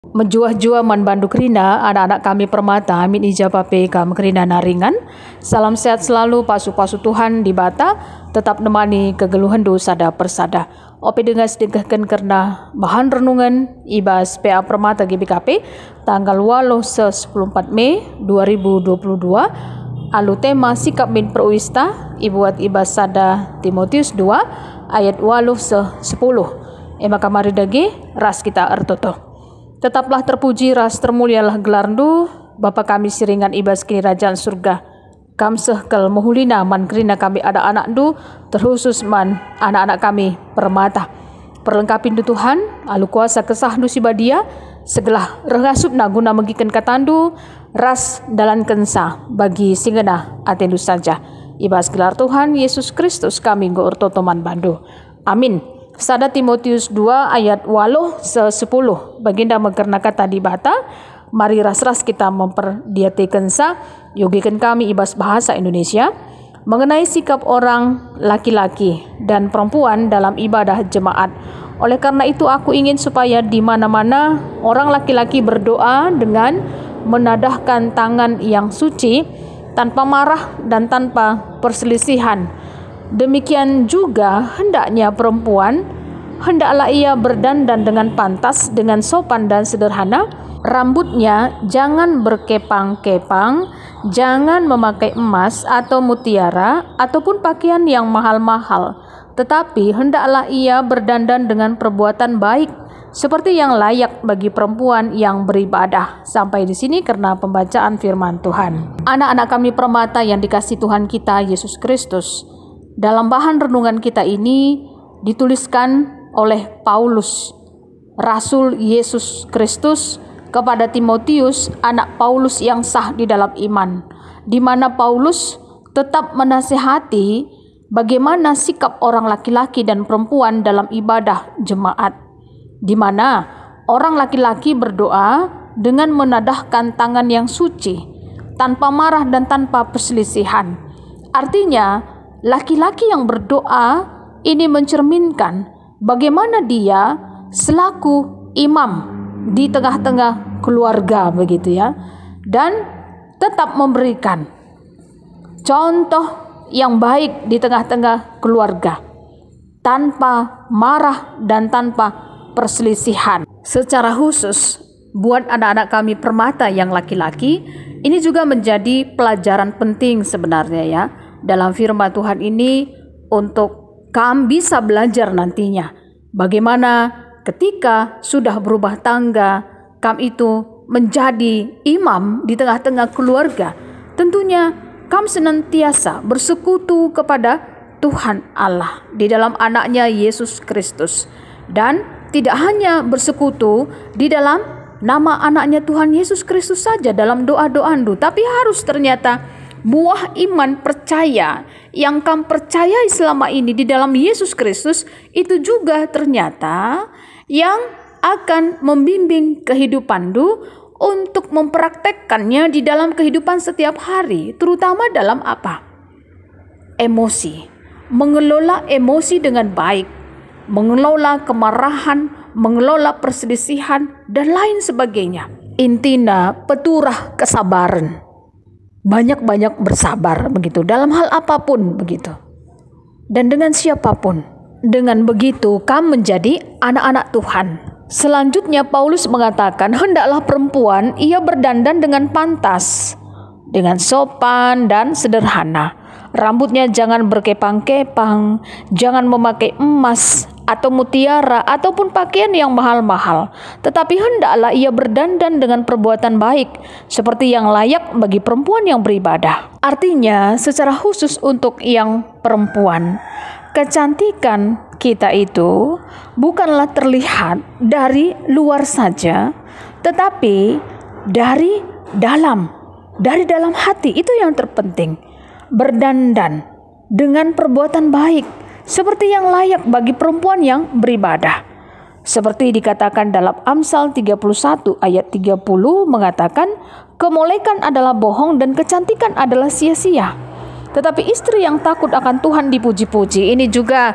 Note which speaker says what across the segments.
Speaker 1: Menjua-jua man banduk rina, anak-anak kami permata, amin ijabape kam kerina naringan. Salam sehat selalu, pasu-pasu Tuhan di bata, tetap nemani kegeluhan sada persada. Ope dengan sedekahkan karena bahan renungan ibas PA Permata GBKP tanggal 14 Mei 2022. Alu tema sikap min perwista ibuat ibas sada Timotius 2 ayat 8-10. Ema kamari dagi ras kita ertoto. Tetaplah terpuji ras termulialah gelarndu Bapa kami siringan ibas kini kerajaan surga. Kam sehkel muhulina man kerina kami ada anak du terkhusus man anak-anak kami permata. Perlengkapin du Tuhan alu kuasa kesah du sibadia segelah rehasup na guna megikan katandu ras dalan kensa bagi singena atendu saja. Ibas gelar Tuhan Yesus Kristus kami go ortotoman bandu. Amin. Sada Timotius 2 ayat 8-10 baginda mengerna kata di bata. Mari ras-ras kita memperdiatikan yogikan kami ibas bahasa Indonesia mengenai sikap orang laki-laki dan perempuan dalam ibadah jemaat. Oleh karena itu aku ingin supaya di mana-mana orang laki-laki berdoa dengan menadahkan tangan yang suci tanpa marah dan tanpa perselisihan. Demikian juga hendaknya perempuan, hendaklah ia berdandan dengan pantas, dengan sopan dan sederhana. Rambutnya jangan berkepang-kepang, jangan memakai emas atau mutiara ataupun pakaian yang mahal-mahal. Tetapi hendaklah ia berdandan dengan perbuatan baik seperti yang layak bagi perempuan yang beribadah. Sampai di sini karena pembacaan firman Tuhan. Anak-anak kami permata yang dikasih Tuhan kita Yesus Kristus. Dalam bahan renungan kita ini dituliskan oleh Paulus, Rasul Yesus Kristus, kepada Timotius, anak Paulus yang sah di dalam iman, di mana Paulus tetap menasihati bagaimana sikap orang laki-laki dan perempuan dalam ibadah jemaat, di mana orang laki-laki berdoa dengan menadahkan tangan yang suci, tanpa marah dan tanpa perselisihan. Artinya, laki-laki yang berdoa ini mencerminkan bagaimana dia selaku imam di tengah-tengah keluarga begitu ya, dan tetap memberikan contoh yang baik di tengah-tengah keluarga tanpa marah dan tanpa perselisihan. Secara khusus buat anak-anak kami permata yang laki-laki ini juga menjadi pelajaran penting sebenarnya ya dalam firman Tuhan ini untuk kami bisa belajar nantinya bagaimana ketika sudah berubah tangga, kam itu menjadi imam di tengah-tengah keluarga. Tentunya kam senantiasa bersekutu kepada Tuhan Allah di dalam anaknya Yesus Kristus. Dan tidak hanya bersekutu di dalam nama anaknya Tuhan Yesus Kristus saja dalam doa-doandu, tapi harus ternyata buah iman percaya yang kam percayai selama ini di dalam Yesus Kristus itu juga ternyata yang akan membimbing kehidupanmu untuk mempraktekkannya di dalam kehidupan setiap hari, terutama dalam apa? Emosi. Mengelola emosi dengan baik, mengelola kemarahan, mengelola perselisihan dan lain sebagainya. Intinya peturah kesabaran. Banyak-banyak bersabar begitu dalam hal apapun begitu. Dan dengan siapapun. Dengan begitu kamu menjadi anak-anak Tuhan. Selanjutnya Paulus mengatakan hendaklah perempuan ia berdandan dengan pantas, dengan sopan dan sederhana. Rambutnya jangan berkepang-kepang, jangan memakai emas atau mutiara ataupun pakaian yang mahal-mahal. Tetapi hendaklah ia berdandan dengan perbuatan baik seperti yang layak bagi perempuan yang beribadah. Artinya secara khusus untuk yang perempuan, kecantikan kita itu bukanlah terlihat dari luar saja, tetapi dari dalam hati. Itu yang terpenting. Berdandan dengan perbuatan baik seperti yang layak bagi perempuan yang beribadah. Seperti dikatakan dalam Amsal 31 ayat 30 mengatakan, kemolekan adalah bohong dan kecantikan adalah sia-sia. Tetapi istri yang takut akan Tuhan dipuji-puji. Ini juga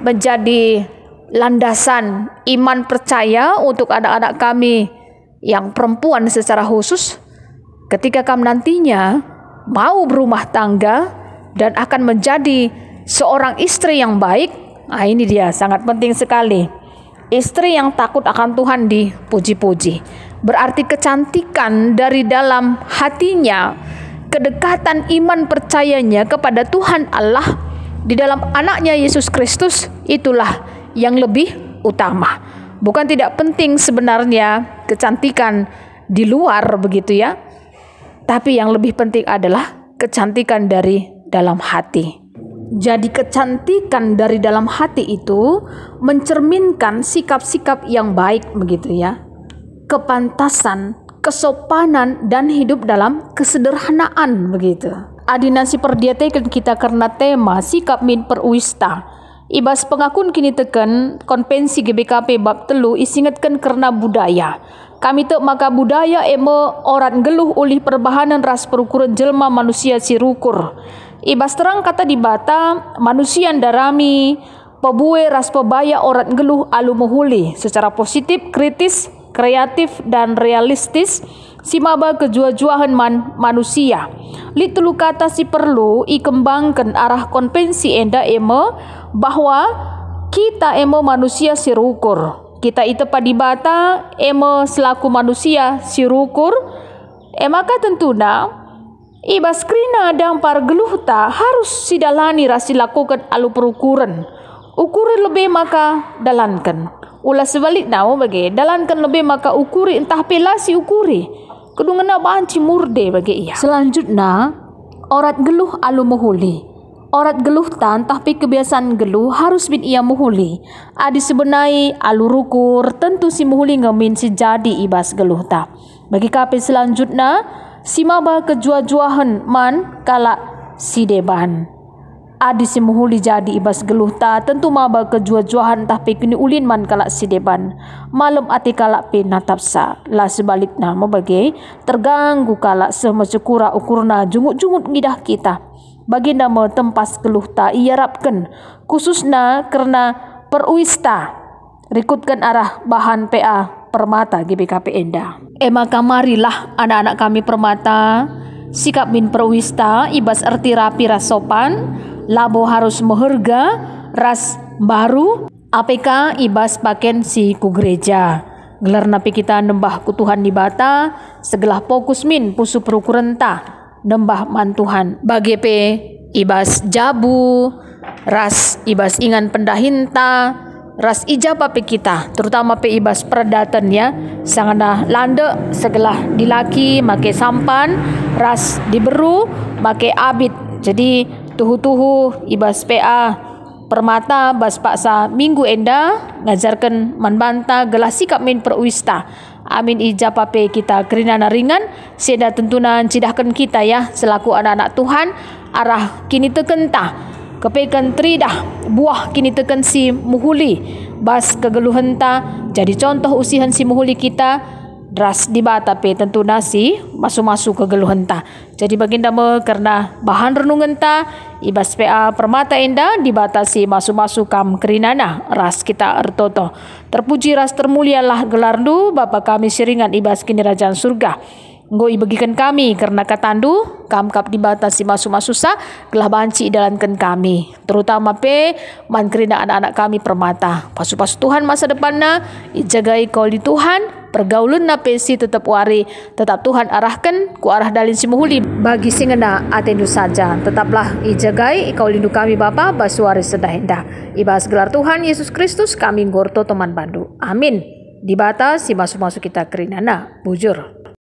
Speaker 1: menjadi landasan iman percaya untuk anak-anak kami yang perempuan secara khusus, ketika kamu nantinya mau berumah tangga dan akan menjadi seorang istri yang baik, ini dia sangat penting sekali. Istri yang takut akan Tuhan dipuji-puji. Berarti kecantikan dari dalam hatinya, kedekatan iman percayanya kepada Tuhan Allah di dalam anaknya Yesus Kristus, itulah yang lebih utama. Bukan tidak penting sebenarnya kecantikan di luar begitu ya, tapi yang lebih penting adalah kecantikan dari dalam hati. Jadi kecantikan dari dalam hati itu mencerminkan sikap-sikap yang baik begitu ya, kepantasan, kesopanan, dan hidup dalam kesederhanaan begitu. Adinasi perdiatekan kita karena tema sikap min perwista. Ibas pengakun kini teken konvensi GBKP bab telu isingatkan karena budaya. Kami tek maka budaya orang geluh oleh perbahanan ras perukuran jelma manusia si rukur. Ibas terang kata di bata manusia darami pebue ras pebaya orang geluh alu muhuli secara positif, kritis, kreatif, dan realistis simaba kejua-juahan manusia. Litulu kata si perlu ikembangkan arah konvensi enda bahwa kita manusia si rukur. Kita itu padibata selaku manusia si rukur. Maka tentunya ibas krina dan par geluh ta harus sidalani rasi lakukan alu perukuran. Ukuran lebih maka dalankan. Ulah sebalik nau bagi dalankan lebih maka ukuri entah pelasi ukuri. Kedungana banci murde bagi ia. Selanjutnya orat geluh alu muhuli. Orat geluh tan tapi kebiasaan geluh harus bin ia muhuli. Adi sebenai alu rukur tentu si muhuli ngamin si jadi ibas geluh ta. Bagi kape selanjutnya si maba kejua-juahan man kala si deban. Adi si muhuli jadi ibas geluh ta tentu maba kejua-juahan tapi kini ulin man kala si deban. Malam ati kala pe natapsa. Lah sebaliknya mabagi terganggu kala semacukura ukurna jungut-jungut ngidah kita. Baginda mau tempas geluh ta iarapkan khususnya karena perwista rikutkan arah bahan PA Permata GBKP enda. Maka marilah anak-anak kami Permata sikap min perwista ibas arti rapi ras sopan, labo harus meherga ras baru APK ibas paken si ku gereja. Gelar napi kita nembah ku Tuhan di bata segelah fokus min pusu perukuran ta nembah mantuhan bagi pe ibas jabu ras ibas ingan pendahinta ras ijabah pe kita terutama pe ibas perdatan ya sangana lande segelah dilaki make sampan ras diberu make abit. Jadi tuhu-tuhu ibas PA Permata bas paksa minggu enda ngajarkan manbanta gelah sikap min perwista. Amin ijabah pe kita kerinana ringan seda tentunan cidahkan kita ya selaku anak-anak Tuhan arah kini tekentah kepekan tridah buah kini teken si muhuli bas kegeluhan ta jadi contoh usihan si muhuli kita dras di bata pe tentu nasi masuk-masuk kegeluhan ta. Jadi baginda me karena bahan renungan ta ibas PA Permata enda dibatasi masuk-masuk kam kerinana ras kita ertoto. Terpuji ras termulialah gelardu Bapa kami siringan ibas kini kerajaan surga. Nggo ibagikan kami karena katandu kam kap dibatasi masuk-masuk sa gelah banci dalankan kami terutama pe man kerina anak-anak kami Permata. Pasu-pasu Tuhan masa depanna ijagai kau di Tuhan pergaulan na pesi tetap wari tetap Tuhan arahkan ku arah dalin si muhuli bagi singena atendu saja tetaplah ijagai kau lindu kami Bapa basuari sedahenda ibas gelar Tuhan Yesus Kristus kami ngorto teman bandu amin. Dibata si masuk-masuk kita kerinana bujur.